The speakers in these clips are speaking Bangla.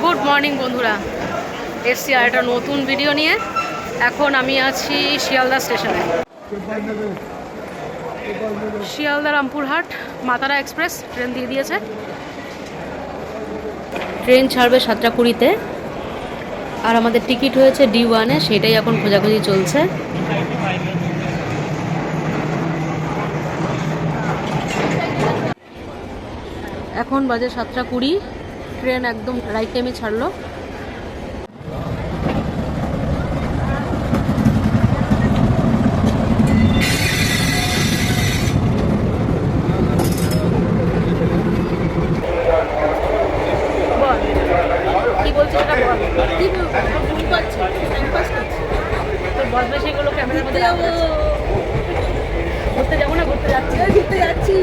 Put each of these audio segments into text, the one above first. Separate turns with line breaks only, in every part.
গুড মর্নিং বন্ধুরা, এসছি আর একটা নতুন ভিডিও নিয়ে। এখন আমি আছি শিয়ালদা স্টেশনে। শিয়ালদা রামপুরহাট মাতারা এক্সপ্রেস ট্রেন দিয়ে দিয়েছে। ট্রেন ছাড়বে 7:20-তে, আর আমাদের টিকিট হয়েছে D1-এ, সেটাই এখন খোঁজাখুঁজি চলছে। এখন বাজে 7:20, ট্রেন একদম রাইট টাইমে ছাড়লো। কি বলছিস এটা বল, কি ভুল করছিস? টাইম পাস করছিস তোর বলবে, সেগুলো ক্যামেরার মধ্যে যাবো। ঘুরতে যাবো না, ঘুরতে যাচ্ছি, ঘুরতে যাচ্ছি।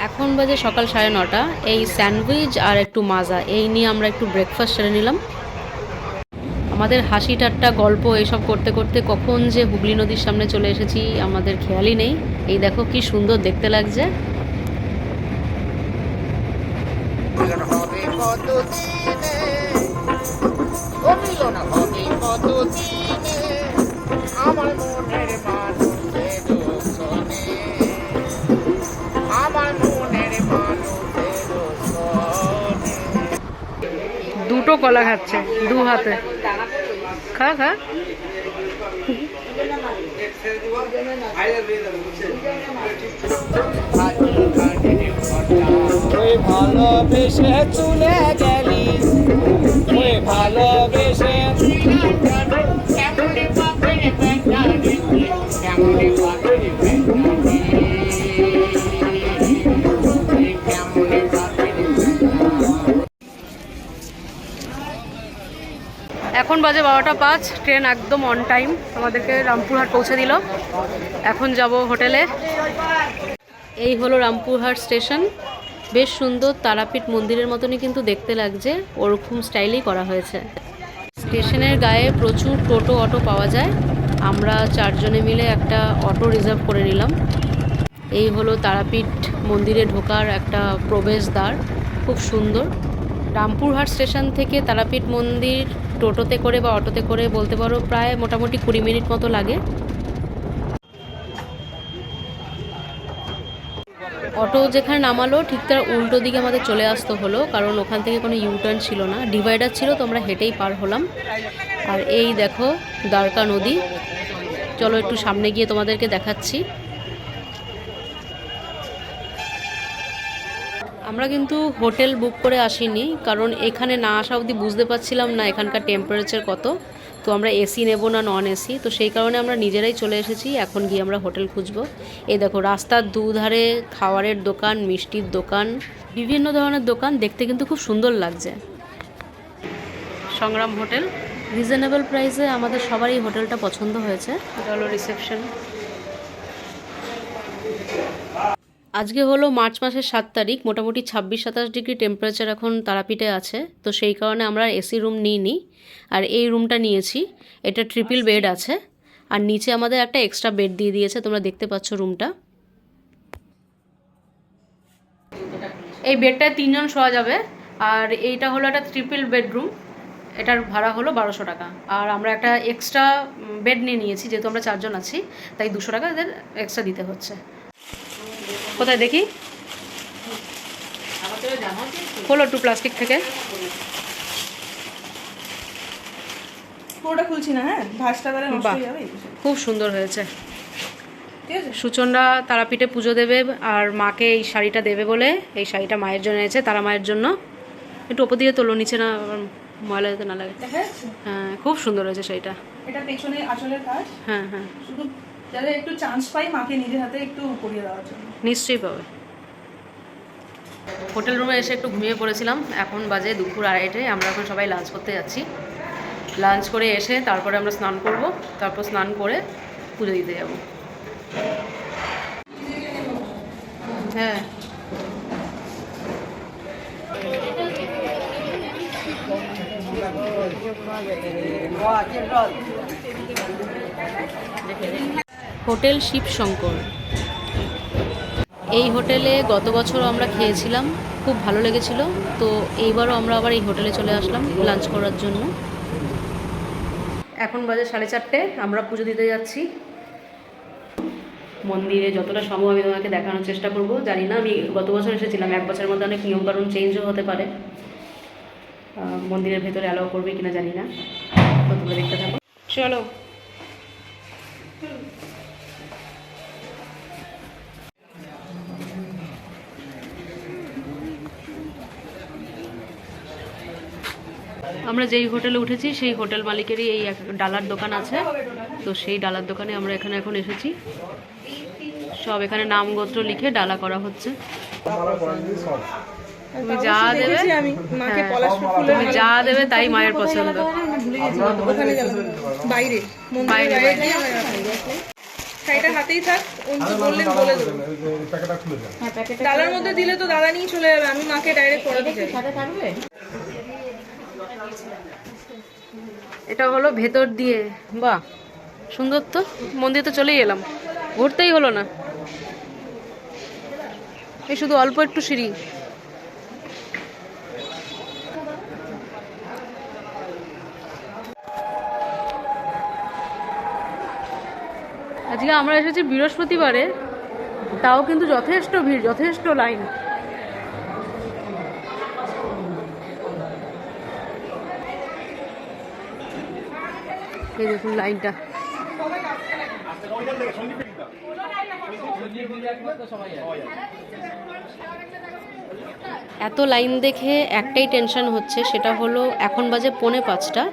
এখন বাজে সকাল 9:30। এই স্যান্ডউইচ আর একটু মাজা এই নিয়ে আমরা একটু ব্রেকফাস্ট সেরে নিলাম। আমাদের হাসি ঠাট্টা গল্প এইসব করতে করতে কখন যে হুগলি নদীর সামনে চলে এসেছি আমাদের খেয়ালই নেই। এই দেখো কি সুন্দর দেখতে লাগছে। দুটো কলা খাচ্ছে দু হাতে। খা খা।
ভালোবেসে চলে গেলি, ভালোবেসে
এখন বাজে 12:05। ট্রেন একদম অন টাইম আমাদেরকে রামপুরহাট পৌঁছে দিল। এখন যাব হোটেলে। এই হলো রামপুরহাট স্টেশন। বেশ সুন্দর, তারাপীঠ মন্দিরের মতনই কিন্তু দেখতে লাগছে, ওরকম স্টাইলেই করা হয়েছে। স্টেশনের গায়ে প্রচুর টোটো অটো পাওয়া যায়। আমরা 4 জনে মিলে একটা অটো রিজার্ভ করে নিলাম। এই হলো তারাপীঠ মন্দিরে ঢোকার একটা প্রবেশদ্বার, খুব সুন্দর। রামপুরহাট স্টেশন থেকে তারাপীঠ মন্দির টোটোতে করে বা অটোতে করে বলতে পারো প্রায় মোটামুটি 20 মিনিট মতো লাগে। অটো যেখানে নামালো ঠিক তার উল্টো দিকে আমাদের চলে আসতে হলো, কারণ ওখান থেকে কোনো ইউটার্ন ছিল না, ডিভাইডার ছিল, তো আমরা হেঁটেই পার হলাম। আর এই দেখো দ্বারকা নদী। চলো একটু সামনে গিয়ে তোমাদেরকে দেখাচ্ছি। আমরা কিন্তু হোটেল বুক করে আসিনি, কারণ এখানে না আসা অবধি বুঝতে পারছিলাম না এখানকার টেম্পারেচার কত। তো আমরা এসি নেব না নন এসি, তো সেই কারণে আমরা নিজেরাই চলে এসেছি। এখন গিয়ে আমরা হোটেল খুঁজবো। এই দেখো রাস্তার দুধারে খাবারের দোকান, মিষ্টির দোকান, বিভিন্ন ধরনের দোকান, দেখতে কিন্তু খুব সুন্দর লাগছে। সংগ্রাম হোটেল, রিজনেবল প্রাইসে আমাদের সবারই হোটেলটা পছন্দ হয়েছে। এটা হলো রিসেপশন। আজকে হলো মার্চ মাসের 7 তারিখ। মোটামুটি 26-27 ডিগ্রি টেম্পারেচার এখন তারাপীঠে আছে, তো সেই কারণে আমরা এসি রুম নিইনি, আর এই রুমটা নিয়েছি। এটা ট্রিপল বেড আছে, আর নিচে আমাদের একটা এক্সট্রা বেড দিয়ে দিয়েছে, তোমরা দেখতে পাচ্ছ রুমটা। এই বেডটায় 3 জন শোয়া যাবে, আর এইটা হলো একটা ট্রিপল বেডরুম। এটার ভাড়া হলো 1200 টাকা। আর আমরা একটা এক্সট্রা বেড নিয়ে নিয়েছি, যেহেতু আমরা 4 জন আছি, তাই 200 টাকা এদের এক্সট্রা দিতে হচ্ছে। কোথায় দেখি, খোলো একটু প্লাস্টিক থেকে।
পুরোটা খুলছি না, হ্যাঁ ভাঁজটা তাহলে নষ্ট হয়ে যাবে।
খুব সুন্দর হয়েছে।
ঠিক আছে,
সুচনরা তারাপীঠে পুজো দেবে আর মাকে এই শাড়িটা দেবে বলে এই শাড়িটা মায়ের জন্য এনেছে, তারা মায়ের জন্য। একটু ওপর দিকে তোলো, নিচে না ময়লা যেতে না লাগে।
দেখা যাচ্ছে?
হ্যাঁ খুব সুন্দর হয়েছে শাড়িটা।
এটা পেছনে আঁচলের কাজ।
হ্যাঁ হ্যাঁ,
শুধু যাতে একটু চান্স পাই মাকে নিজের হাতে একটু পরিয়ে দেওয়ার জন্য।
নিশ্চয়ই পাবে। হোটেল রুমে এসে একটু ঘুমিয়ে পড়েছিলাম। এখন বাজে দুপুর 2:30। আমরা এখন সবাই লাঞ্চ করতে যাচ্ছি। লাঞ্চ করে এসে তারপরে আমরা স্নান করব, তারপর স্নান করে পুজো দিতে যাব। হ্যাঁ হোটেল শিবশঙ্কর। এই হোটেলে গত বছরও আমরা খেয়েছিলাম, খুব ভালো লেগেছিল। তো এইবারও আমরা আবার এই হোটেলে চলে আসলাম লাঞ্চ করার জন্য। এখন বাজে 4:30, আমরা পুজো দিতে যাচ্ছি মন্দিরে। যতটা সম্ভব আমি তোমাকে দেখানোর চেষ্টা করব। জানি না, আমি গত বছর এসেছিলাম, 1 বছরের মধ্যে অনেক নিয়মকানুন চেঞ্জও হতে পারে, মন্দিরের ভেতরে অ্যালাউ করবে কিনা জানি না। তো তোমরা দেখতে থাকো, চলো। আমরা যেই হোটেলে উঠেছি সেই হোটেল মালিকেরই এই এক ডালার দোকান আছে। তো সেই ডালার দোকানে আমরা এখানে এখন এসেছি। সব এখানে নাম গোত্র লিখে ডালা করা হচ্ছে। তুমি যা দেবে, তুমি যা দেবে তাই মায়ের পছন্দ।
বাইরে শাড়িটা হাতেই থাক, বললেন বলে দেবো। ডালার মধ্যে দিলে তো দাদা নিয়ে চলে যাবে, আমি মাকে ডাইরেক্ট পড়াতে চাই।
এটা হলো ভেতর দিয়ে, বাহ সুন্দর তো। মন্দির তো চলেই এলাম, ঘুরতেই হলো না। এই শুধু অল্প একটু সিঁড়ি। আজকে আমরা এসেছি বৃহস্পতিবারে, তাও কিন্তু যথেষ্ট ভিড়, যথেষ্ট লাইন। এই দেখুন লাইনটা। এত লাইন দেখে একটাই টেনশন হচ্ছে, সেটা হলো এখন বাজে 4:45।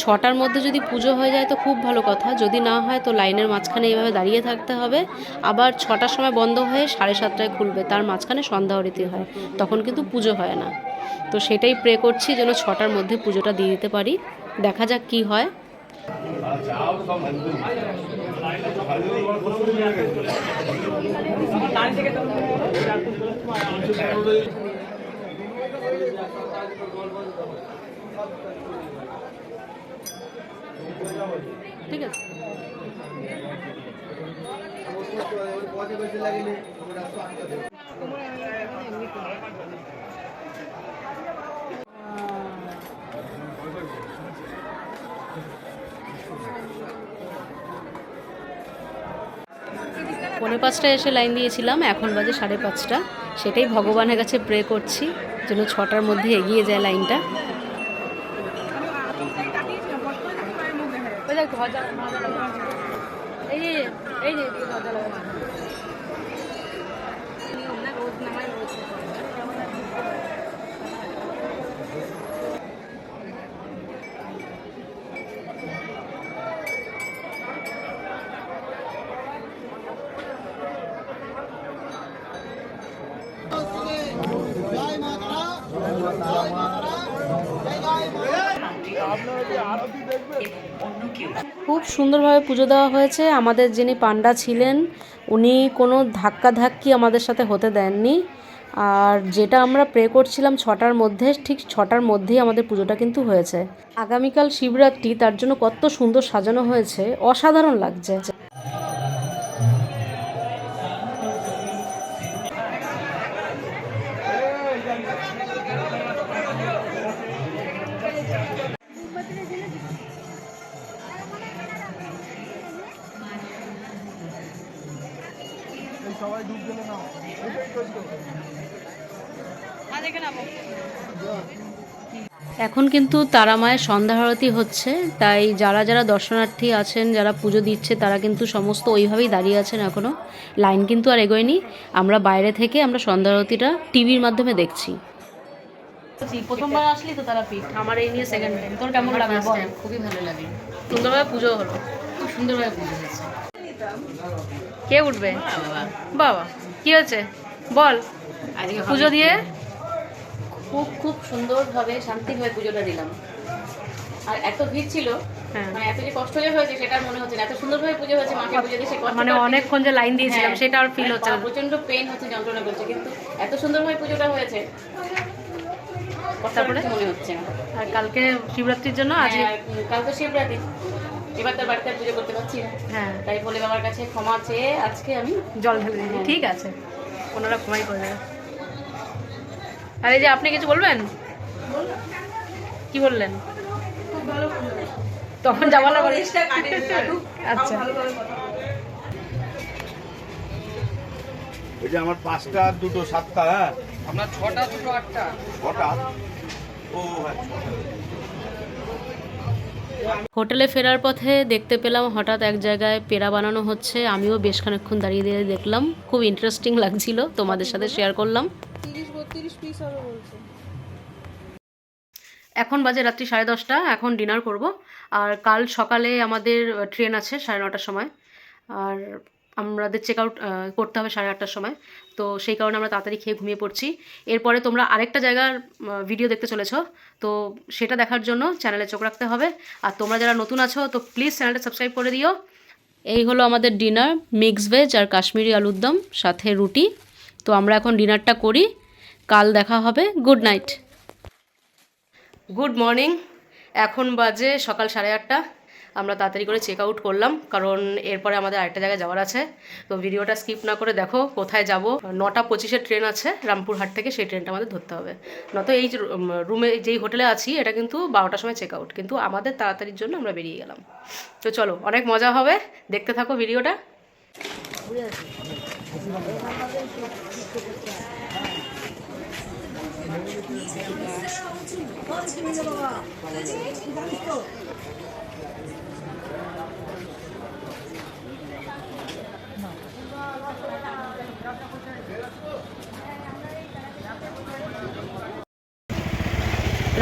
6টার মধ্যে যদি পুজো হয়ে যায় তো খুব ভালো কথা, যদি না হয় তো লাইনের মাঝখানে এইভাবে দাঁড়িয়ে থাকতে হবে। আবার 6টার সময় বন্ধ হয়ে 7:30টায় খুলবে, তার মাঝখানে সন্ধ্যা আরতি হয়, তখন কিন্তু পুজো হয় না। তো সেটাই প্রে করছি যেন 6টার মধ্যে পুজোটা দিয়ে দিতে পারি। দেখা যাক কি হয়। ঠিক আছে। পৌনে 5টায় এসে লাইন দিয়েছিলাম, এখন বাজে 5:30। সেটাই ভগবানের কাছে প্রে করছি যেন 6টার মধ্যে এগিয়ে যায় লাইনটা। খুব সুন্দরভাবে পুজো দেওয়া হয়েছে। আমাদের যিনি পান্ডা ছিলেন উনি কোনো ধাক্কাধাক্কি আমাদের সাথে হতে দেননি। আর যেটা আমরা প্রে করছিলাম 6টার মধ্যে, ঠিক 6টার মধ্যেই আমাদের পুজোটা কিন্তু হয়েছে। আগামীকাল শিবরাত্রি, তার জন্য কত সুন্দর সাজানো হয়েছে, অসাধারণ লাগছে। এখন কিন্তু তারা মায়ের সন্ধ্যা আরতি হচ্ছে, তাই যারা যারা দর্শনার্থী আছেন, যারা পুজো দিচ্ছে, তারা কিন্তু সমস্ত ওইভাবেই দাঁড়িয়ে আছেন। এখনও লাইন কিন্তু আর এগোয়নি। আমরা বাইরে থেকে আমরা সন্ধ্যা আরতিটা টিভির মাধ্যমে দেখছি। প্রথমবার আসলি তো তারাপীঠ, আমার এই নিয়ে সেকেন্ড টাইম। তোর কেমন লাগলো?
খুবই ভালো লাগে,
সুন্দরভাবে পুজো হলো,
খুব সুন্দরভাবে পুজো হয়েছে।
কে উঠবে? বাবা কি হয়েছে বল?
আজকে
পুজো দিয়ে
খুব খুব সুন্দরভাবে শান্তিভাবে পুজোটা দিলাম। আর এত ভিড় ছিল,
হ্যাঁ,
মানে এত যে কষ্ট যে হয়েছে সেটা মনে হচ্ছে না। এত সুন্দরভাবে পুজো হয়েছে, মাকে পুজো দিয়ে সে কষ্ট
মানে অনেকক্ষণ যে লাইন দিয়েছিলাম সেটা আর ফিল হচ্ছে না।
প্রচন্ড পেন হচ্ছে, যন্ত্রণা করছে, কিন্তু এত সুন্দরভাবে পুজোটা হয়েছে।
তারপরে
মনে হচ্ছে না।
আর কালকে শিবরাত্রির জন্য আজকে
কাল তো শিবরাত্রি, এবার তার বাড়িতে আর পুজো করতে পারছি না,
হ্যাঁ
তাই ভোলে বাবার কাছে ক্ষমা চেয়ে আজকে আমি
জল ঢেলে দিই। ঠিক আছে, ওনারা ক্ষমাই করে দেবে। আর এই যে আপনি কিছু বলবেন? কি বললেন? তখন যাবো না বলে। আচ্ছা
ওই যে আমার 5টা 2টো 7টা, হ্যাঁ
আপনার 6টা 2টো 8টা।
6টা। ও হ্যাঁ,
হোটেলে ফেরার পথে দেখতে পেলাম হঠাৎ এক জায়গায় পেড়া বানানো হচ্ছে। আমিও বেশ খানিকক্ষণ দাঁড়িয়ে দিয়ে দেখলাম, খুব ইন্টারেস্টিং লাগছিল, তোমাদের সাথে শেয়ার করলাম।
30-32 পিস হবে বলছে।
এখন বাজে রাত্রি 10:30, এখন ডিনার করব। আর কাল সকালে আমাদের ট্রেন আছে 9:30টার সময়, আর আমাদের চেক আউট করতে হবে 8:30টার সময়। তো সেই কারণে আমরা তাড়াতাড়ি খেয়ে ঘুমিয়ে পড়ছি। এরপরে তোমরা আরেকটা জায়গার ভিডিও দেখতে চলেছ, তো সেটা দেখার জন্য চ্যানেলে চোখ রাখতে হবে। আর তোমরা যারা নতুন আছো তো প্লিজ চ্যানেলটা সাবস্ক্রাইব করে দিও। এই হলো আমাদের ডিনার, মিক্স ভেজ আর কাশ্মীরি আলুর দম সাথে রুটি। তো আমরা এখন ডিনারটা করি, কাল দেখা হবে। Good night, good morning. এখন বাজে সকাল 8:30। আমরা তাড়াতাড়ি করে চেক আউট করলাম, কারণ এরপরে আমাদের আরেকটা জায়গায় যাওয়ার আছে। তো ভিডিওটা স্কিপ না করে দেখো কোথায় যাব। 9:25-এর ট্রেন আছে রামপুরহাট থেকে, সেই ট্রেনটা আমাদের ধরতে হবে। নয়তো এই রুমে যেই হোটেলে আছি এটা কিন্তু 12টার সময় চেক আউট, কিন্তু আমাদের তাড়াতাড়ির জন্য আমরা বেরিয়ে গেলাম। তো চলো, অনেক মজা হবে, দেখতে থাকো ভিডিওটা।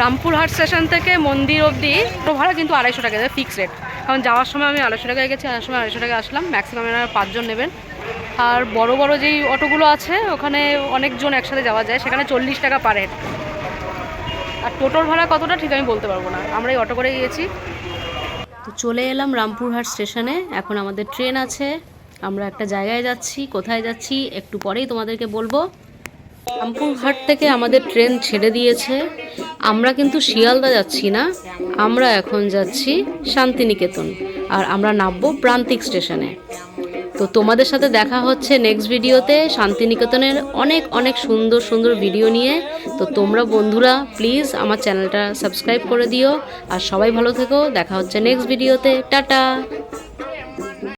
রামপুরহাট স্টেশন থেকে মন্দির অবধি ভাড়া কিন্তু 250 টাকা দেয়, ফিক্স রেট। কারণ যাওয়ার সময় আমি 250 টাকায় গেছি, আসার সময় 250 টাকায় আসলাম। ম্যাক্সিমাম এনারা 5 জন নেবেন। আর বড় বড় যেই অটোগুলো আছে ওখানে অনেকজন একসাথে যাওয়া যায়, সেখানে 40 টাকা পার হেড। আর টোটোর ভাড়া কতটা ঠিক আমি বলতে পারবো না, আমরা এই অটো করে গিয়েছি। তো চলে এলাম রামপুরহাট স্টেশনে, এখন আমাদের ট্রেন আছে। আমরা একটা জায়গায় যাচ্ছি, কোথায় যাচ্ছি একটু পরেই তোমাদেরকে বলবো। রামপুরহাট থেকে আমাদের ট্রেন ছেড়ে দিয়েছে। আমরা কিন্তু শিয়ালদা যাচ্ছি না, আমরা এখন যাচ্ছি শান্তিনিকেতন। আর আমরা নামবো প্রান্তিক স্টেশনে। তো তোমাদের সাথে দেখা হচ্ছে নেক্সট ভিডিওতে শান্তিনিকেতনের অনেক অনেক সুন্দর সুন্দর ভিডিও নিয়ে। তো তোমরা বন্ধুরা প্লিজ আমার চ্যানেলটা সাবস্ক্রাইব করে দিও। আর সবাই ভালো থেকো, দেখা হচ্ছে নেক্সট ভিডিওতে। টাটা।